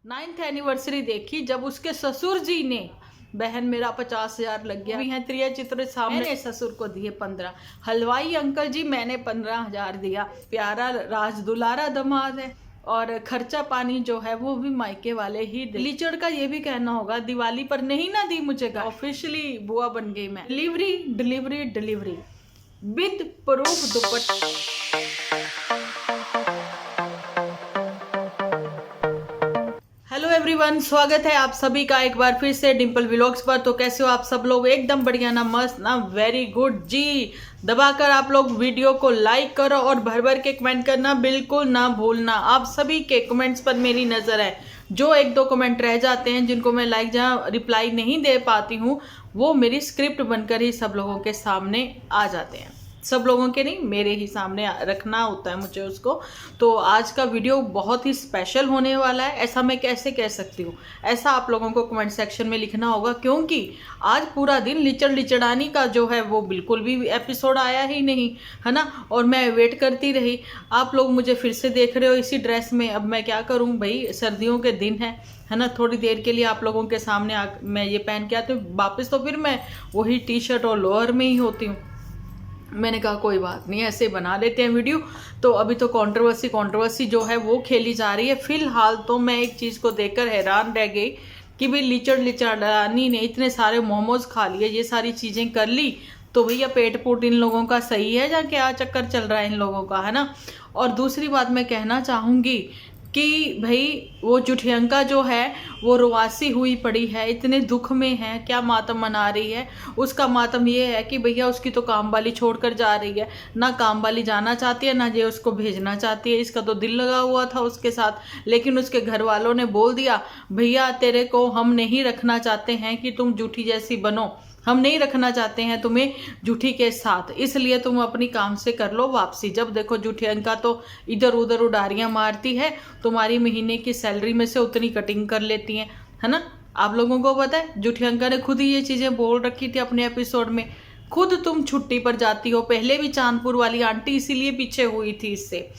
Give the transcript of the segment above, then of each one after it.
9th anniversary देखी जब उसके ससुर जी ने, बहन मेरा 50,000 लग गया, है त्रिया चित्र सामने, मैंने ससुर को दिए 15। हलवाई अंकल जी मैंने 15,000 दिया। प्यारा राज दुलारा दमाद है और खर्चा पानी जो है वो भी मायके वाले ही दे। लीचड़ का ये भी कहना होगा दिवाली पर नहीं ना दी मुझे, ऑफिशियली बुआ बन गई मैं। Delivery delivery delivery with proof dupatta. Hello everyone, स्वागत है आप सभी का एक बार फिर से डिंपल व्लॉग्स पर। तो कैसे हो आप सब लोग? एकदम बढ़िया ना, मस्त ना, वेरी गुड जी। दबाकर आप लोग वीडियो को लाइक करो और भर भर के कमेंट करना बिल्कुल ना भूलना। आप सभी के कमेंट्स पर मेरी नज़र है। जो एक दो कमेंट रह जाते हैं जिनको मैं लाइक जहाँ रिप्लाई नहीं दे पाती हूँ, वो मेरी स्क्रिप्ट बनकर ही सब लोगों के सामने आ जाते हैं। सब लोगों के नहीं, मेरे ही सामने रखना होता है मुझे उसको। तो आज का वीडियो बहुत ही स्पेशल होने वाला है। ऐसा मैं कैसे कह सकती हूँ, ऐसा आप लोगों को कमेंट सेक्शन में लिखना होगा, क्योंकि आज पूरा दिन लिचड़ लिचड़ानी का जो है वो बिल्कुल भी एपिसोड आया ही नहीं, है ना। और मैं वेट करती रही। आप लोग मुझे फिर से देख रहे हो इसी ड्रेस में। अब मैं क्या करूँ भाई, सर्दियों के दिन है ना। थोड़ी देर के लिए आप लोगों के सामने मैं ये पहन के आती हूँ, वापस तो फिर मैं वही टी शर्ट और लोअर में ही होती हूँ। मैंने कहा कोई बात नहीं, ऐसे बना लेते हैं वीडियो। तो अभी तो कंट्रोवर्सी जो है वो खेली जा रही है। फिलहाल तो मैं एक चीज़ को देखकर हैरान रह गई कि भाई लिचड़ लिचड़ानी ने इतने सारे मोमोज खा लिए, ये सारी चीज़ें कर ली, तो भैया पेट पूट इन लोगों का सही है या क्या चक्कर चल रहा है इन लोगों का, है ना। और दूसरी बात मैं कहना चाहूँगी कि भाई वो जुठियंका जो है वो रुआसी हुई पड़ी है, इतने दुख में है, क्या मातम मना रही है। उसका मातम ये है कि भैया उसकी तो काम वाली छोड़कर जा रही है, ना काम वाली जाना चाहती है ना ये उसको भेजना चाहती है। इसका तो दिल लगा हुआ था उसके साथ, लेकिन उसके घर वालों ने बोल दिया भैया तेरे को हम नहीं रखना चाहते हैं कि तुम जूठी जैसी बनो, हम नहीं रखना चाहते हैं तुम्हें जूठी के साथ, इसलिए तुम अपनी काम से कर लो वापसी। जब देखो जुठियंका तो इधर उधर उडारियां मारती है, तुम्हारी महीने की सैलरी में से उतनी कटिंग कर लेती है ना। आप लोगों को पता है जुठियंका ने खुद ही ये चीज़ें बोल रखी थी अपने एपिसोड में। खुद तुम छुट्टी पर जाती हो, पहले भी चांदपुर वाली आंटी इसीलिए पीछे हुई थी इससे।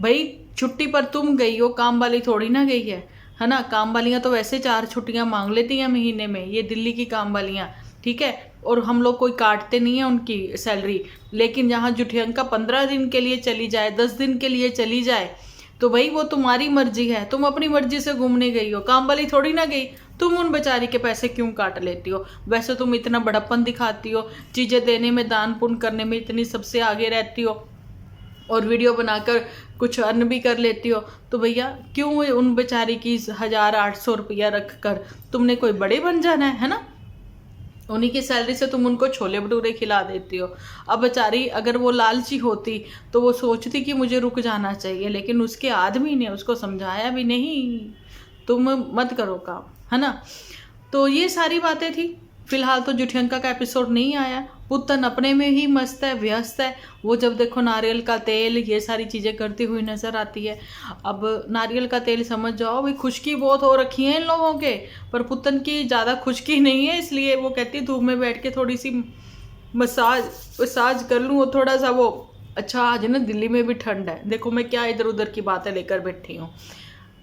भाई छुट्टी पर तुम गई हो, काम वाली थोड़ी ना गई है ना। काम वालियाँ तो वैसे 4 छुट्टियाँ मांग लेती हैं महीने में, ये दिल्ली की काम वालियाँ, ठीक है। और हम लोग कोई काटते नहीं है उनकी सैलरी। लेकिन यहाँ जुठियंका 15 दिन के लिए चली जाए, 10 दिन के लिए चली जाए, तो भाई वो तुम्हारी मर्जी है। तुम अपनी मर्जी से घूमने गई हो, काम वाली थोड़ी ना गई। तुम उन बेचारी के पैसे क्यों काट लेती हो? वैसे तुम इतना बड़प्पन दिखाती हो, चीज़ें देने में, दान पुण्य करने में इतनी सबसे आगे रहती हो, और वीडियो बनाकर कुछ अर्न भी कर लेती हो, तो भैया क्यों उन बेचारी की 1,800 रुपया रख कर तुमने कोई बड़े बन जाना है ना। उन्हीं की सैलरी से तुम उनको छोले भटूरे खिला देती हो। अब बेचारी अगर वो लालची होती तो वो सोचती कि मुझे रुक जाना चाहिए, लेकिन उसके आदमी ने उसको समझाया भी नहीं, तुम मत करो काम, है ना। तो ये सारी बातें थी। फिलहाल तो जुठियंका का एपिसोड नहीं आया। पुतन अपने में ही मस्त है, व्यस्त है। वो जब देखो नारियल का तेल ये सारी चीज़ें करती हुई नजर आती है। अब नारियल का तेल समझ जाओ भाई, खुश्की बहुत हो रखी है इन लोगों के, पर पुतन की ज़्यादा खुश्की नहीं है, इसलिए वो कहती धूप में बैठ के थोड़ी सी मसाज कर लूँ, और थोड़ा सा वो अच्छा। आज ना दिल्ली में भी ठंड है, देखो मैं क्या इधर उधर की बातें लेकर बैठी हूँ।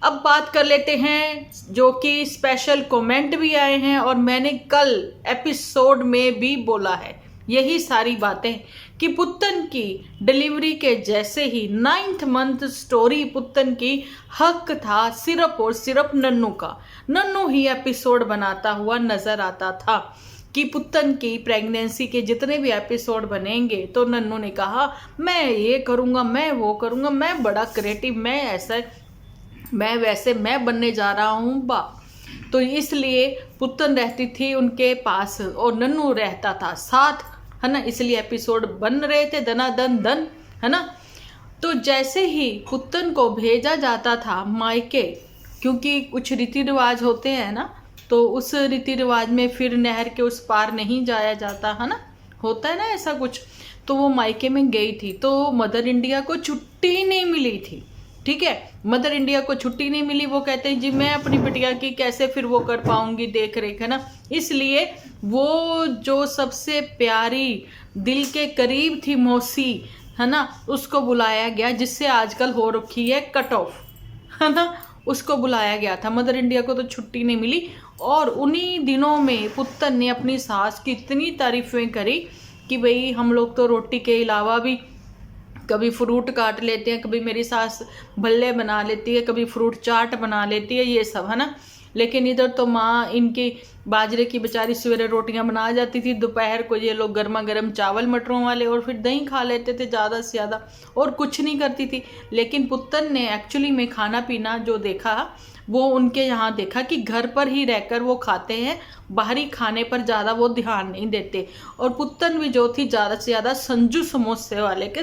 अब बात कर लेते हैं जो कि स्पेशल कमेंट भी आए हैं, और मैंने कल एपिसोड में भी बोला है यही सारी बातें कि पुत्तन की डिलीवरी के जैसे ही 9th मंथ स्टोरी पुत्तन की हक था सिर्फ और सिर्फ नन्नू का। नन्नू ही एपिसोड बनाता हुआ नजर आता था कि पुत्तन की प्रेगनेंसी के जितने भी एपिसोड बनेंगे तो नन्नू ने कहा मैं ये करूँगा, मैं वो करूँगा, मैं बड़ा क्रिएटिव, मैं ऐसा, मैं वैसे, मैं बनने जा रहा हूँ बा। तो इसलिए पुत्तन रहती थी उनके पास और नन्नू रहता था साथ, है ना। इसलिए एपिसोड बन रहे थे दनादन दन, है ना। तो जैसे ही पुत्तन को भेजा जाता था मायके, क्योंकि कुछ रीति रिवाज होते हैं ना, तो उस रीति रिवाज में फिर नहर के उस पार नहीं जाया जाता, है ना, होता है ना ऐसा कुछ। तो वो मायके में गई थी, तो मदर इंडिया को छुट्टी नहीं मिली थी, ठीक है। मदर इंडिया को छुट्टी नहीं मिली। वो कहते हैं जी मैं अपनी बिटिया की कैसे फिर वो कर पाऊंगी देख रेख, है ना। इसलिए वो जो सबसे प्यारी दिल के करीब थी मौसी, है ना, उसको बुलाया गया, जिससे आजकल हो रखी है कट ऑफ, है ना। उसको बुलाया गया था। मदर इंडिया को तो छुट्टी नहीं मिली। और उन्हीं दिनों में पुत्तन ने अपनी सास की इतनी तारीफें करी कि भाई हम लोग तो रोटी के अलावा भी कभी फ्रूट काट लेते हैं, कभी मेरी सास भल्ले बना लेती है, कभी फ्रूट चाट बना लेती है, ये सब है ना। लेकिन इधर तो माँ इनकी बाजरे की बेचारी सवेरे रोटियां बना जाती थी, दोपहर को ये लोग गर्मा गर्म चावल मटरों वाले और फिर दही खा लेते थे ज़्यादा से ज़्यादा, और कुछ नहीं करती थी। लेकिन पुत्तन ने एक्चुअली में खाना पीना जो देखा वो उनके यहाँ देखा कि घर पर ही रहकर वो खाते हैं, बाहरी खाने पर ज़्यादा वो ध्यान नहीं देते। और पुत्तन भी जो थी ज़्यादा से ज़्यादा संजू समोसे वाले के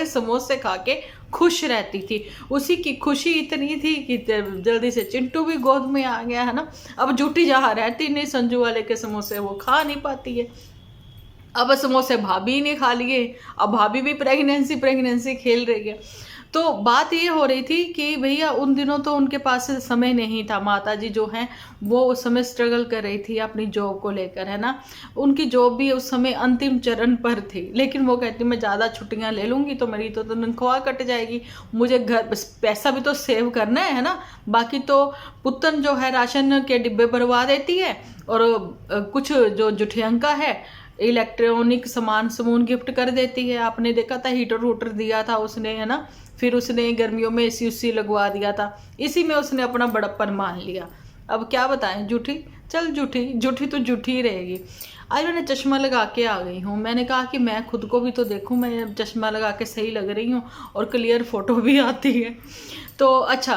समोसे खा के खुश रहती थी। उसी की खुशी इतनी थी कि जल्दी से चिंटू भी गोद में आ गया है ना। अब जूठी जहाँ रहती नहीं संजू वाले के समोसे वो खा नहीं पाती है। अब समोसे भाभी ने खा लिए, अब भाभी भी प्रेगनेंसी खेल रही है। तो बात ये हो रही थी कि भैया उन दिनों तो उनके पास समय नहीं था। माता जी जो हैं वो उस समय स्ट्रगल कर रही थी अपनी जॉब को लेकर, है ना। उनकी जॉब भी उस समय अंतिम चरण पर थी, लेकिन वो कहती मैं ज़्यादा छुट्टियां ले लूँगी तो मेरी तो तनख्वाह कट जाएगी, मुझे घर पैसा भी तो सेव करना है ना। बाकी तो पुत्तन जो है राशन के डिब्बे भरवा देती है, और कुछ जो जुठियंका है इलेक्ट्रॉनिक सामान गिफ्ट कर देती है। आपने देखा था हीटर हूटर दिया था उसने, है ना। फिर उसने गर्मियों में एसी उसी लगवा दिया था, इसी में उसने अपना बड़प्पन मान लिया। अब क्या बताएं, झूठी चल झूठी तो झूठी ही रहेगी। आज मैंने चश्मा लगा के आ गई हूँ। मैंने कहा कि मैं खुद को भी तो देखूँ, मैं चश्मा लगा के सही लग रही हूँ और क्लियर फोटो भी आती है। तो अच्छा,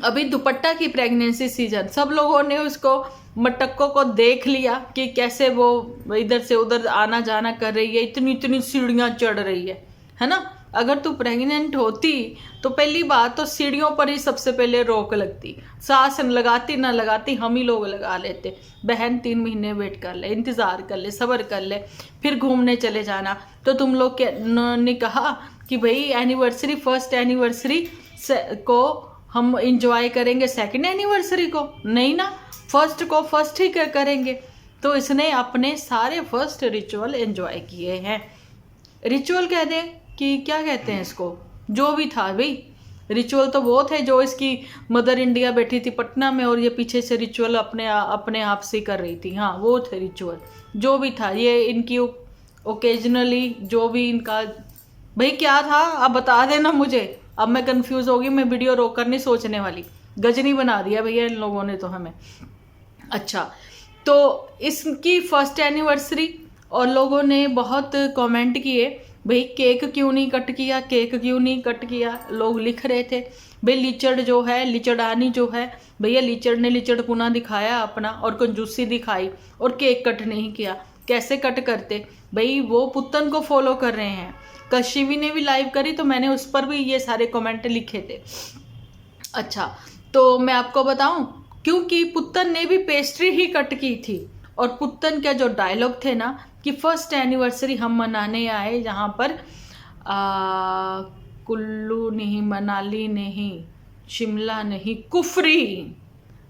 अभी दुपट्टा की प्रेगनेंसी सीजन, सब लोगों ने उसको मटक्कों को देख लिया कि कैसे वो इधर से उधर आना जाना कर रही है, इतनी सीढ़ियाँ चढ़ रही है ना। अगर तू प्रेग्नेंट होती तो पहली बात तो सीढ़ियों पर ही सबसे पहले रोक लगती, सांस लगाती ना लगाती हम ही लोग लगा लेते। बहन 3 महीने वेट कर ले, इंतज़ार कर ले, सब्र कर ले, फिर घूमने चले जाना। तो तुम लोग ने कहा कि भाई एनिवर्सरी, फर्स्ट एनिवर्सरी को हम इंजॉय करेंगे, सेकंड एनिवर्सरी को नहीं ना, फर्स्ट को फर्स्ट ही करेंगे। तो इसने अपने सारे फर्स्ट रिचुअल एंजॉय किए हैं। रिचुअल कह दें कि क्या कहते हैं इसको, जो भी था भाई, रिचुअल तो वो थे जो इसकी मदर इंडिया बैठी थी पटना में और ये पीछे से रिचुअल अपने आप से कर रही थी। हाँ वो थे रिचुअल, जो भी था ये इनकी ओकेजनली जो भी इनका भाई क्या था, अब बता देना मुझे। अब मैं कंफ्यूज होगी, मैं वीडियो रोक कर नहीं सोचने वाली, गजनी बना दिया भैया इन लोगों ने तो हमें। अच्छा, तो इसकी फर्स्ट एनिवर्सरी और लोगों ने बहुत कमेंट किए, भाई केक क्यों नहीं कट किया, केक क्यों नहीं कट किया। लोग लिख रहे थे भाई लीचड़ जो है, लीचड़ानी जो है, भैया लीचड़ ने लीचड़पुना दिखाया अपना और कंजूसी दिखाई और केक कट नहीं किया। कैसे कट करते भाई, वो पुत्तन को फॉलो कर रहे हैं। कल शिवी ने भी लाइव करी तो मैंने उस पर भी ये सारे कमेंट लिखे थे। अच्छा, तो मैं आपको बताऊं, क्योंकि पुत्तन ने भी पेस्ट्री ही कट की थी और पुत्तन का जो डायलॉग थे ना कि फर्स्ट एनिवर्सरी हम मनाने आए यहाँ पर कुल्लू नहीं, मनाली नहीं, शिमला नहीं, कुफरी,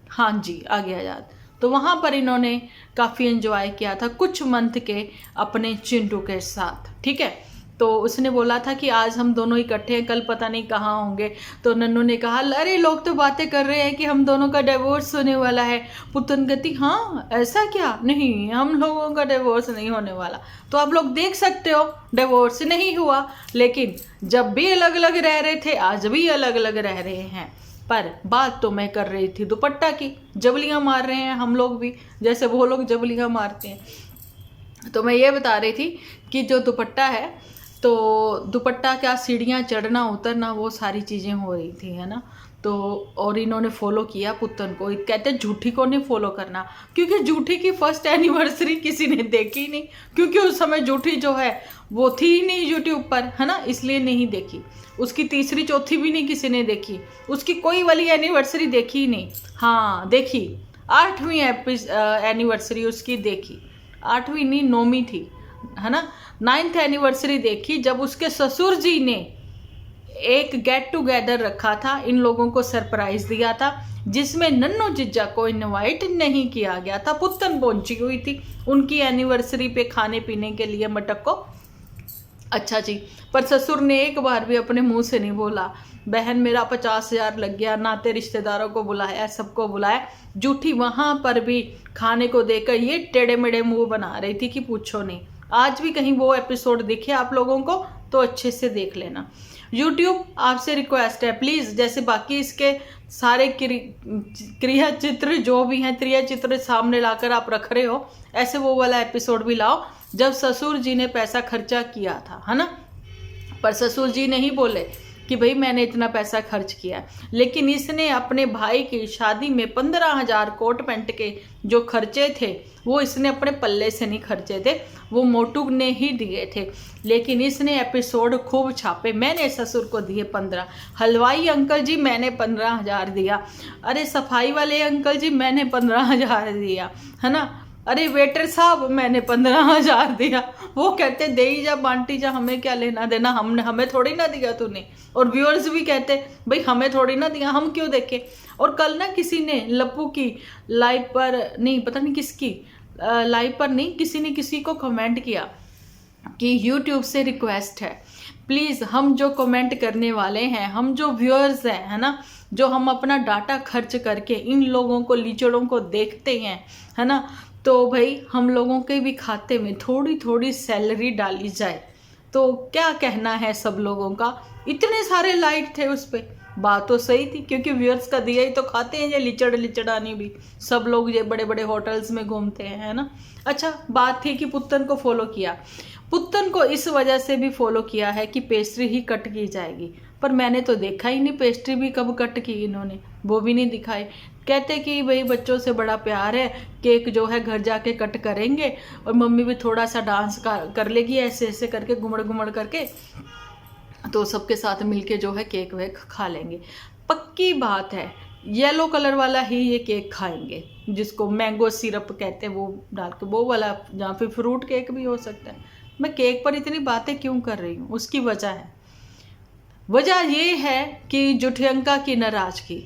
हाँ जी आ गया याद। तो वहाँ पर इन्होंने काफ़ी एंजॉय किया था कुछ मंथ के अपने चिंटू के साथ, ठीक है। तो उसने बोला था कि आज हम दोनों इकट्ठे हैं, कल पता नहीं कहाँ होंगे। तो नन्नू ने कहा अरे लोग तो बातें कर रहे हैं कि हम दोनों का डिवोर्स होने वाला है। पुत्तन कहती हाँ ऐसा क्या, नहीं हम लोगों का डिवोर्स नहीं होने वाला। तो आप लोग देख सकते हो डिवोर्स नहीं हुआ, लेकिन जब भी अलग अलग रह रहे थे आज भी अलग अलग रह रहे हैं। पर बात तो मैं कर रही थी दुपट्टा की, जबलियाँ मार रहे हैं हम लोग भी जैसे वो लोग जबलियाँ मारते हैं। तो मैं ये बता रही थी कि जो दुपट्टा है, तो दुपट्टा क्या सीढ़ियाँ चढ़ना उतरना वो सारी चीज़ें हो रही थी, है ना। तो और इन्होंने फॉलो किया पुत्तन को। कहते झूठी को नहीं फॉलो करना, क्योंकि झूठी की फर्स्ट एनिवर्सरी किसी ने देखी नहीं, क्योंकि उस समय झूठी जो है वो थी ही नहीं यूट्यूब पर, है ना, इसलिए नहीं देखी। उसकी तीसरी चौथी भी नहीं किसी ने देखी, उसकी कोई वाली एनिवर्सरी देखी ही नहीं। हाँ देखी, 8वीं एनिवर्सरी उसकी देखी, 8वीं नहीं 9वीं थी, है ना। 9th एनिवर्सरी देखी जब उसके ससुर जी ने एक गेट टुगेदर रखा था, इन लोगों को सरप्राइज दिया था, जिसमें नन्नू जिज्जा को इनवाइट नहीं किया गया था। पुत्तन पहुंची हुई थी उनकी एनिवर्सरी पे खाने पीने के लिए मटक को। अच्छा जी, पर ससुर ने एक बार भी अपने मुंह से नहीं बोला बहन मेरा 50,000 लग गया, नाते रिश्तेदारों को बुलाया, सबको बुलाया। जूठी वहां पर भी खाने को देकर ये टेढ़े मेढ़े मुंह बना रही थी कि पूछो नहीं। आज भी कहीं वो एपिसोड दिखे आप लोगों को तो अच्छे से देख लेना। यूट्यूब आपसे रिक्वेस्ट है प्लीज, जैसे बाकी इसके सारे क्रिया चित्र जो भी हैं, क्रिया चित्र सामने लाकर आप रख रहे हो, ऐसे वो वाला एपिसोड भी लाओ जब ससुर जी ने पैसा खर्चा किया था, है ना। पर ससुर जी नहीं बोले कि भाई मैंने इतना पैसा खर्च किया, लेकिन इसने अपने भाई की शादी में 15,000 कोट पैंट के जो खर्चे थे वो इसने अपने पल्ले से नहीं खर्चे थे, वो मोटू ने ही दिए थे। लेकिन इसने एपिसोड खूब छापे। मैंने ससुर को दिए 15, हलवाई अंकल जी मैंने 15,000 दिया, अरे सफाई वाले अंकल जी मैंने 15,000 दिया, है ना, अरे वेटर साहब मैंने 15,000 दिया। वो कहते दे ही जा बांटी जा, हमें क्या लेना देना, हमने हमें थोड़ी ना दिया तूने। और व्यूअर्स भी कहते भाई हमें थोड़ी ना दिया, हम क्यों देखें। और कल ना किसी ने लप्पू की लाइव पर नहीं, पता नहीं किसकी लाइव पर नहीं, किसी ने किसी को कमेंट किया कि यूट्यूब से रिक्वेस्ट है प्लीज़, हम जो कमेंट करने वाले हैं, हम जो व्यूअर्स हैं, है ना, जो हम अपना डाटा खर्च करके इन लोगों को लीचड़ों को देखते हैं, है ना, तो भाई हम लोगों के भी खाते में थोड़ी थोड़ी सैलरी डाली जाए। तो क्या कहना है सब लोगों का। इतने सारे लाइक थे उस पर, बात तो सही थी, क्योंकि व्यूअर्स का दिया ही तो खाते हैं ये लिचड़ानी भी। सब लोग ये बड़े बड़े होटल्स में घूमते हैं, है ना। अच्छा, बात थी कि पुत्तन को फॉलो किया। पुत्तन को इस वजह से भी फॉलो किया है कि पेस्ट्री ही कट की जाएगी, पर मैंने तो देखा ही नहीं पेस्ट्री भी कब कट की इन्होंने, वो भी नहीं दिखाई। कहते कि भाई बच्चों से बड़ा प्यार है, केक जो है घर जाके कट करेंगे और मम्मी भी थोड़ा सा डांस कर लेगी ऐसे ऐसे करके, घुमड़ घुमड़ करके, तो सबके साथ मिलके जो है केक वेक खा लेंगे। पक्की बात है येलो कलर वाला ही ये केक खाएंगे, जिसको मैंगो सिरप कहते हैं, वो डाल के, वो वाला, जहाँ पे फ्रूट केक भी हो सकता है। मैं केक पर इतनी बातें क्यों कर रही हूँ, उसकी वजह है, वजह ये है कि जुठियंका की नाराजगी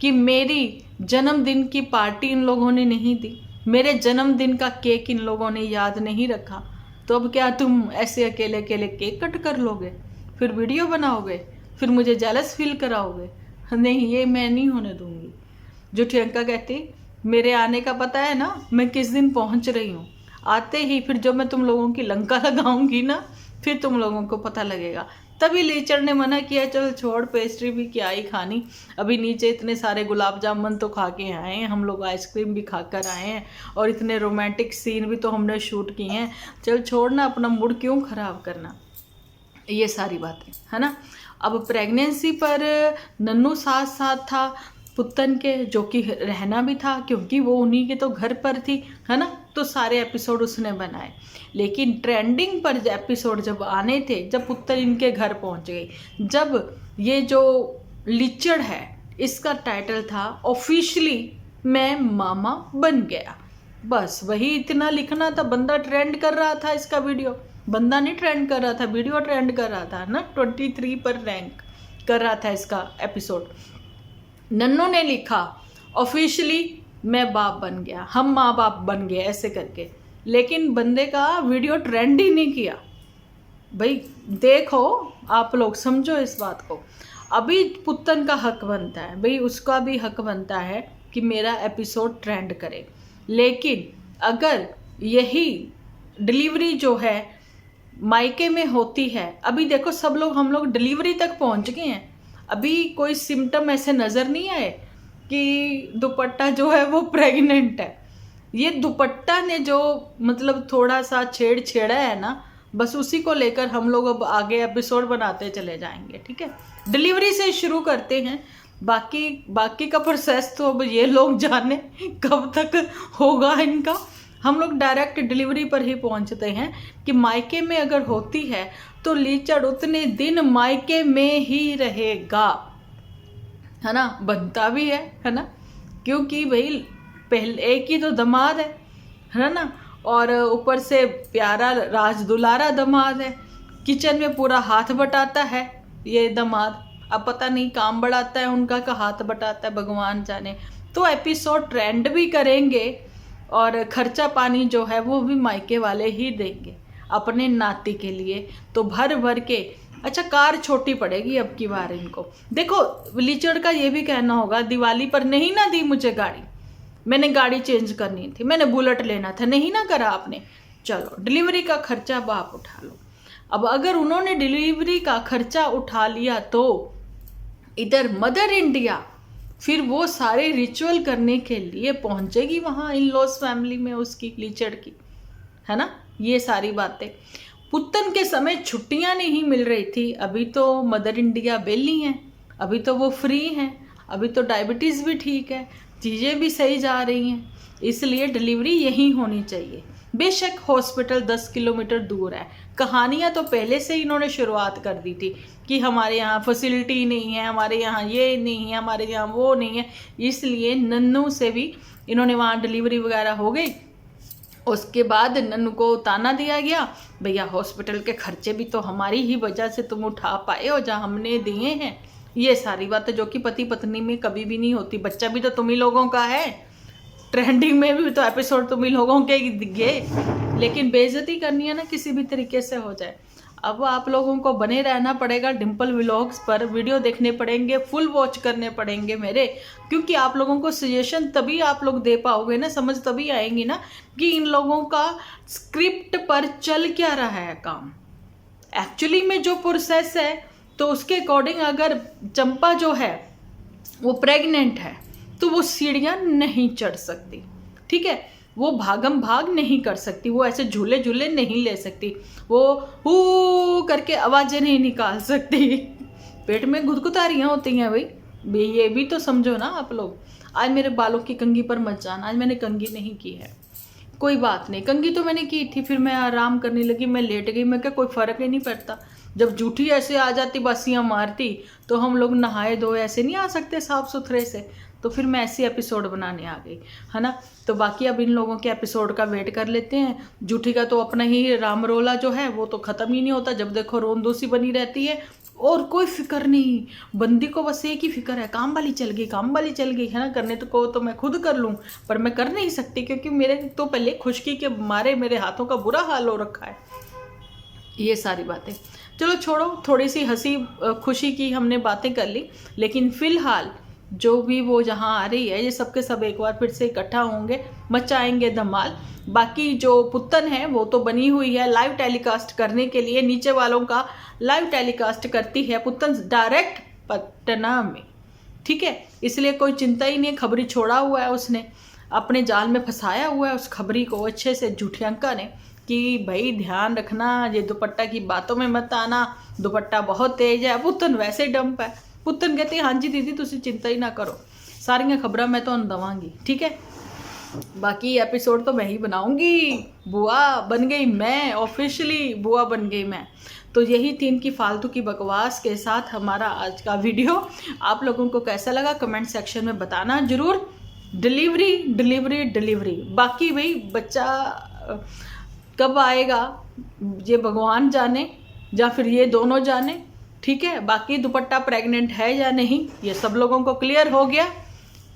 कि मेरी जन्मदिन की पार्टी इन लोगों ने नहीं दी, मेरे जन्मदिन का केक इन लोगों ने याद नहीं रखा। तो अब क्या तुम ऐसे अकेले अकेले केक कट कर लोगे, फिर वीडियो बनाओगे, फिर मुझे जेलस फील कराओगे? नहीं, ये मैं नहीं होने दूंगी। जुठियंका कहती मेरे आने का पता है ना, मैं किस दिन पहुंच रही हूँ, आते ही फिर जब मैं तुम लोगों की लंका लगाऊंगी ना, फिर तुम लोगों को पता लगेगा। तभी लीचड़ ने मना किया, चल छोड़ पेस्ट्री भी क्या ही खानी, अभी नीचे इतने सारे गुलाब जामुन तो खा के आए हैं हम लोग, आइसक्रीम भी खा कर आए हैं, और इतने रोमांटिक सीन भी तो हमने शूट किए हैं, चल छोड़ना, अपना मूड क्यों ख़राब करना। ये सारी बातें, है ना। अब प्रेगनेंसी पर नन्नू साथ साथ था पुत्तन के, जो कि रहना भी था क्योंकि वो उन्हीं के तो घर पर थी, है ना, तो सारे एपिसोड उसने बनाए। लेकिन ट्रेंडिंग पर एपिसोड जब आने थे, जब पुत्तन इनके घर पहुंच गई, जब ये जो लिचड़ है इसका टाइटल था ऑफिशियली मैं मामा बन गया, बस वही इतना लिखना था। बंदा ट्रेंड कर रहा था इसका वीडियो, बंदा नहीं ट्रेंड कर रहा था, वीडियो ट्रेंड कर रहा था ना, 23 पर रैंक कर रहा था इसका एपिसोड। नन्नू ने लिखा ऑफिशियली मैं बाप बन गया, हम माँ बाप बन गए ऐसे करके, लेकिन बंदे का वीडियो ट्रेंड ही नहीं किया। भाई देखो, आप लोग समझो इस बात को। अभी पुत्तन का हक बनता है, भाई उसका भी हक बनता है कि मेरा एपिसोड ट्रेंड करे, लेकिन अगर यही डिलीवरी जो है मायके में होती है, अभी देखो सब लोग, हम लोग डिलीवरी तक पहुंच गए हैं, अभी कोई सिम्टम ऐसे नज़र नहीं आए कि दुपट्टा जो है वो प्रेग्नेंट है। ये दुपट्टा ने जो मतलब थोड़ा सा छेड़ा है ना, बस उसी को लेकर हम लोग अब आगे एपिसोड बनाते चले जाएंगे, ठीक है। डिलीवरी से शुरू करते हैं, बाकी का प्रोसेस तो अब ये लोग जाने कब तक होगा इनका। हम लोग डायरेक्ट डिलीवरी पर ही पहुंचते हैं कि मायके में अगर होती है तो लीचड़ उतने दिन मायके में ही रहेगा, है ना, बनता भी है ना, क्योंकि भाई पहले एक ही तो दामाद है ना, और ऊपर से प्यारा राज दुलारा दामाद है, किचन में पूरा हाथ बटाता है ये दामाद। अब पता नहीं काम बढ़ाता है उनका का हाथ बटाता है, भगवान जाने। तो एपिसोड ट्रेंड भी करेंगे और खर्चा पानी जो है वो भी मायके वाले ही देंगे। अपने नाती के लिए, तो भर भर के। अच्छा, कार छोटी पड़ेगी अब की बार इनको। देखो, लीचड़ का ये भी कहना होगा, दिवाली पर नहीं ना दी मुझे गाड़ी, मैंने गाड़ी चेंज करनी थी, मैंने बुलेट लेना था, नहीं ना करा आपने। चलो, डिलीवरी का खर्चा बाप उठा लो। अब अगर उन्होंने डिलीवरी का खर्चा उठा लिया तो इधर मदर इंडिया फिर वो सारे रिचुअल करने के लिए पहुंचेगी वहाँ इन लॉज फैमिली में उसकी, लीचड़ की, है ना। ये सारी बातें, पुत्तन के समय छुट्टियां नहीं मिल रही थी, अभी तो मदर इंडिया बेली हैं, अभी तो वो फ्री हैं, अभी तो डायबिटीज़ भी ठीक है, चीज़ें भी सही जा रही हैं, इसलिए डिलीवरी यहीं होनी चाहिए। बेशक हॉस्पिटल 10 किलोमीटर दूर है। कहानियाँ तो पहले से ही इन्होंने शुरुआत कर दी थी कि हमारे यहाँ फैसिलिटी नहीं है, हमारे यहाँ ये नहीं है, हमारे यहाँ वो नहीं है, इसलिए नन्नू से भी इन्होंने वहाँ डिलीवरी वगैरह हो गई। उसके बाद नन्नू को ताना दिया गया, भैया हॉस्पिटल के खर्चे भी तो हमारी ही वजह से तुम उठा पाए हो जहाँ हमने दिए हैं। ये सारी बातें जो कि पति पत्नी में कभी भी नहीं होती। बच्चा भी तो तुम ही लोगों का है, ट्रेंडिंग में भी तो एपिसोड तुम ही लोगों के दिखे, लेकिन बेइज्जती करनी है ना किसी भी तरीके से हो जाए। अब आप लोगों को बने रहना पड़ेगा डिम्पल व्लॉग्स पर, वीडियो देखने पड़ेंगे, फुल वॉच करने पड़ेंगे मेरे, क्योंकि आप लोगों को सजेशन तभी आप लोग दे पाओगे ना, समझ तभी आएंगी ना कि इन लोगों का स्क्रिप्ट पर चल क्या रहा है काम, एक्चुअली में जो प्रोसेस है। तो उसके अकॉर्डिंग अगर चंपा जो है वो प्रेग्नेंट है तो वो सीढ़ियाँ नहीं चढ़ सकती, ठीक है, वो भागम भाग नहीं कर सकती, वो ऐसे झूले झूले नहीं ले सकती, वो हू करके आवाज़ें नहीं निकाल सकती, पेट में गुदगुदारियाँ होती हैं भाई, ये भी तो समझो ना आप लोग। आज मेरे बालों की कंघी पर मत जाना, आज मैंने कंघी नहीं की है, कोई बात नहीं, कंघी तो मैंने की थी, फिर मैं आराम करने लगी, मैं लेट गई, मैं क्या कोई फ़र्क ही नहीं पड़ता। जब जूठी ऐसे आ जाती, बासियाँ मारती, तो हम लोग नहाए धोए ऐसे नहीं आ सकते साफ़ सुथरे से, तो फिर मैं ऐसी एपिसोड बनाने आ गई, है ना। तो बाकी अब इन लोगों के एपिसोड का वेट कर लेते हैं। जूठी का तो अपना ही राम रोला जो है वो तो ख़त्म ही नहीं होता, जब देखो रोंदोसी बनी रहती है और कोई फिक्र नहीं, बंदी को बस एक ही फिक्र है, काम वाली चल गई, काम वाली चल गई, है ना। करने तो को तो मैं खुद कर लूँ, पर मैं कर नहीं सकती क्योंकि मेरे तो पहले खुशकी के मारे मेरे हाथों का बुरा हाल हो रखा है। ये सारी बातें चलो छोड़ो, थोड़ी सी हंसी खुशी की हमने बातें कर ली, लेकिन फ़िलहाल जो भी वो जहाँ आ रही है ये सबके सब एक बार फिर से इकट्ठा होंगे, मचाएंगे धमाल। बाकी जो पुत्तन है वो तो बनी हुई है लाइव टेलीकास्ट करने के लिए, नीचे वालों का लाइव टेलीकास्ट करती है पुत्तन डायरेक्ट पटना में, ठीक है, इसलिए कोई चिंता ही नहीं। खबरी छोड़ा हुआ है उसने, अपने जाल में फंसाया हुआ है उस खबरी को अच्छे से झूठी अंका ने कि भाई ध्यान रखना, ये दुपट्टा की बातों में मत आना, दुपट्टा बहुत तेज है। पुत्तन वैसे डंप है, पुत्तन कहते हैं हाँ जी दीदी तुसी चिंता ही ना करो, सारियां खबरां मैं तो दवांगी, ठीक है। बाकी एपिसोड तो मैं ही बनाऊंगी, बुआ बन गई मैं, ऑफिशियली बुआ बन गई मैं। तो यही थी इनकी फालतू की बकवास के साथ हमारा आज का वीडियो। आप लोगों को कैसा लगा कमेंट सेक्शन में बताना जरूर। डिलीवरी डिलीवरी डिलीवरी, बाकी भाई बच्चा कब आएगा ये भगवान जाने या फिर ये दोनों जाने, ठीक है। बाकी दुपट्टा प्रेग्नेंट है या नहीं ये सब लोगों को क्लियर हो गया,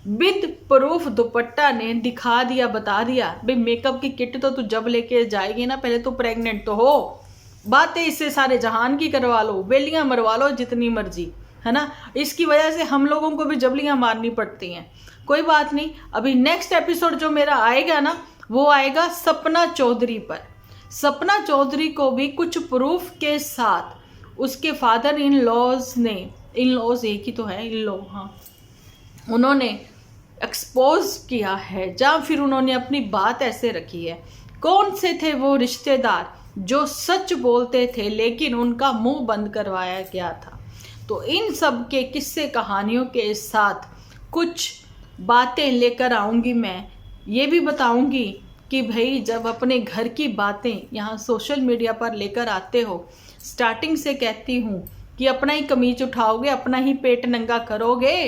विद प्रूफ दुपट्टा ने दिखा दिया, बता दिया भाई मेकअप की किट तो तू जब लेके जाएगी ना, पहले तो प्रेग्नेंट तो हो, बातें इससे सारे जहान की करवा लो, बेलियां मरवा लो जितनी मर्जी, है ना। इसकी वजह से हम लोगों को भी जबलियां मारनी पड़ती हैं, कोई बात नहीं। अभी नेक्स्ट एपिसोड जो मेरा आएगा ना वो आएगा सपना चौधरी पर। सपना चौधरी को भी कुछ प्रूफ के साथ उसके फादर इन लॉज ने, इन लॉज एक ही तो है इन लॉ, हाँ, उन्होंने एक्सपोज किया है, या फिर उन्होंने अपनी बात ऐसे रखी है। कौन से थे वो रिश्तेदार जो सच बोलते थे लेकिन उनका मुंह बंद करवाया गया था। तो इन सब के किस्से कहानियों के साथ कुछ बातें लेकर आऊँगी मैं, ये भी बताऊँगी कि भाई जब अपने घर की बातें यहाँ सोशल मीडिया पर लेकर आते हो, स्टार्टिंग से कहती हूँ कि अपना ही कमीज उठाओगे, अपना ही पेट नंगा करोगे,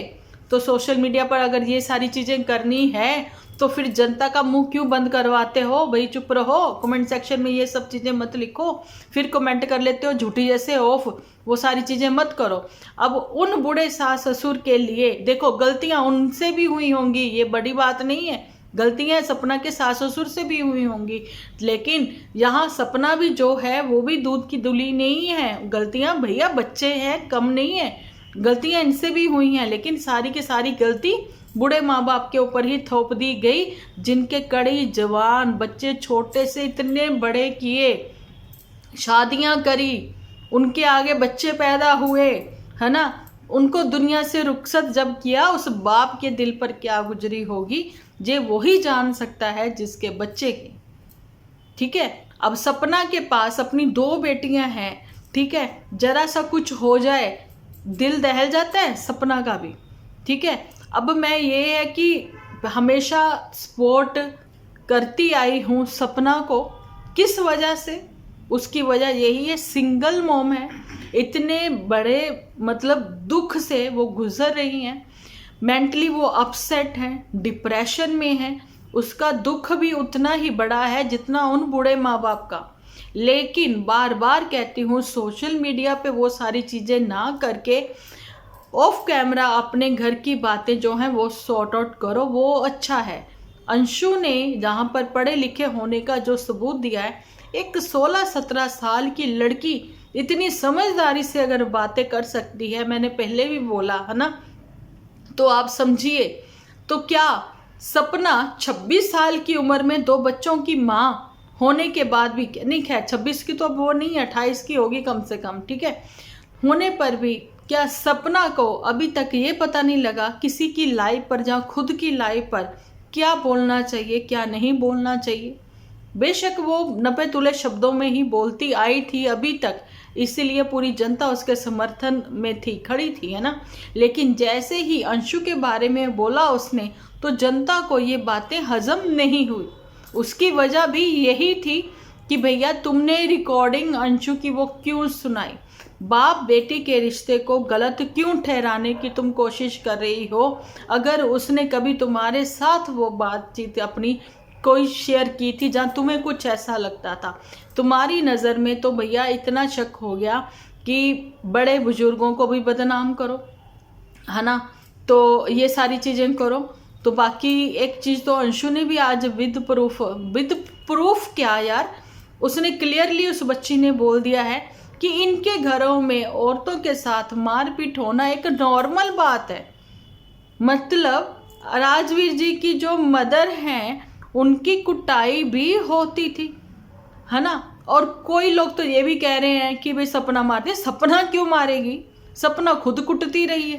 तो सोशल मीडिया पर अगर ये सारी चीज़ें करनी है तो फिर जनता का मुंह क्यों बंद करवाते हो भाई, चुप रहो। कमेंट सेक्शन में ये सब चीज़ें मत लिखो, फिर कमेंट कर लेते हो झूठी जैसे ऑफ, वो सारी चीज़ें मत करो। अब उन बूढ़े सास ससुर के लिए देखो गलतियाँ उनसे भी हुई होंगी, ये बड़ी बात नहीं है, गलतियां सपना के सास ससुर से भी हुई होंगी, लेकिन यहाँ सपना भी जो है वो भी दूध की दुली नहीं है। गलतियां भैया बच्चे हैं, कम नहीं है, गलतियां इनसे भी हुई हैं, लेकिन सारी की सारी गलती बूढ़े माँ बाप के ऊपर ही थोप दी गई, जिनके कड़ी जवान बच्चे छोटे से इतने बड़े किए, शादियां करी, उनके आगे बच्चे पैदा हुए, है ना, उनको दुनिया से रुखसत जब किया, उस बाप के दिल पर क्या गुजरी होगी ये वही जान सकता है जिसके बच्चे की। ठीक है, अब सपना के पास अपनी 2 बेटियां हैं, ठीक है, जरा सा कुछ हो जाए दिल दहल जाता है सपना का भी। ठीक है, अब मैं ये है कि हमेशा सपोर्ट करती आई हूँ सपना को, किस वजह से, उसकी वजह यही है, सिंगल मॉम है, इतने बड़े मतलब दुख से वो गुजर रही हैं, मेंटली वो अपसेट हैं, डिप्रेशन में हैं, उसका दुख भी उतना ही बड़ा है जितना उन बूढ़े माँ बाप का। लेकिन बार बार कहती हूँ सोशल मीडिया पे वो सारी चीज़ें ना करके ऑफ कैमरा अपने घर की बातें जो हैं वो सॉर्ट आउट करो, वो अच्छा है। अंशु ने जहाँ पर पढ़े लिखे होने का जो सबूत दिया है, एक 16-17 साल की लड़की इतनी समझदारी से अगर बातें कर सकती है, मैंने पहले भी बोला है ना, तो आप समझिए तो क्या सपना 26 साल की उम्र में 2 बच्चों की माँ होने के बाद भी, नहीं खैर 26 की तो अब वो नहीं है, 28 की होगी कम से कम, ठीक है, होने पर भी क्या सपना को अभी तक ये पता नहीं लगा किसी की लाइफ पर, जहाँ खुद की लाइफ पर क्या बोलना चाहिए क्या नहीं बोलना चाहिए। बेशक वो 90 तुले शब्दों में ही बोलती आई थी अभी तक, इसीलिए पूरी जनता उसके समर्थन में थी, खड़ी थी, है ना, लेकिन जैसे ही अंशु के बारे में बोला उसने, तो जनता को ये बातें हजम नहीं हुई। उसकी वजह भी यही थी कि भैया तुमने रिकॉर्डिंग अंशु की वो क्यों सुनाई, बाप बेटी के रिश्ते को गलत क्यों ठहराने की तुम कोशिश कर रही हो। अगर उसने कभी तुम्हारे साथ वो बातचीत अपनी कोई शेयर की थी जहाँ तुम्हें कुछ ऐसा लगता था, तुम्हारी नज़र में तो भैया इतना शक हो गया कि बड़े बुजुर्गों को भी बदनाम करो, है ना, तो ये सारी चीज़ें करो। तो बाकी एक चीज़ तो अंशु ने भी आज विद प्रूफ क्या यार, उसने क्लियरली उस बच्ची ने बोल दिया है कि इनके घरों में औरतों के साथ मारपीट होना एक नॉर्मल बात है। मतलब राजवीर जी की जो मदर हैं उनकी कुटाई भी होती थी, है ना, और कोई लोग तो ये भी कह रहे हैं कि भाई सपना मारती है, सपना क्यों मारेगी, सपना खुद कुटती रही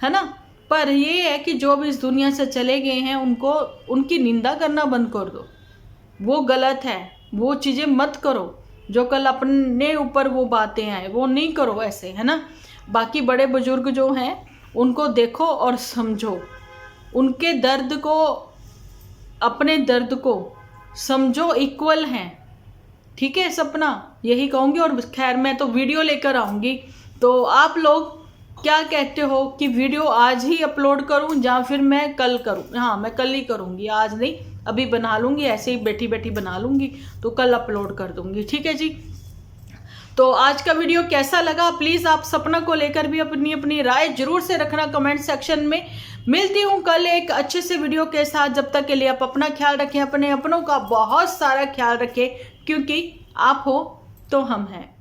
है ना। पर ये है कि जो भी इस दुनिया से चले गए हैं उनको, उनकी निंदा करना बंद कर दो, वो गलत है, वो चीज़ें मत करो जो कल अपने ऊपर वो बातें आए, वो नहीं करो ऐसे, है ना। बाकी बड़े बुजुर्ग जो हैं उनको देखो और समझो, उनके दर्द को, अपने दर्द को समझो, इक्वल हैं, ठीक है सपना, यही कहूँगी। और खैर मैं तो वीडियो लेकर आऊँगी, तो आप लोग क्या कहते हो कि वीडियो आज ही अपलोड करूं या फिर मैं कल करूं? हाँ मैं कल ही करूंगी, आज नहीं, अभी बना लूँगी, ऐसे ही बैठी बैठी बना लूँगी, तो कल अपलोड कर दूँगी, ठीक है जी। तो आज का वीडियो कैसा लगा, प्लीज़ आप सपना को लेकर भी अपनी अपनी राय जरूर से रखना कमेंट सेक्शन में। मिलती हूँ कल एक अच्छे से वीडियो के साथ, जब तक के लिए आप अपना ख्याल रखें, अपने अपनों का बहुत सारा ख्याल रखें, क्योंकि आप हो तो हम हैं।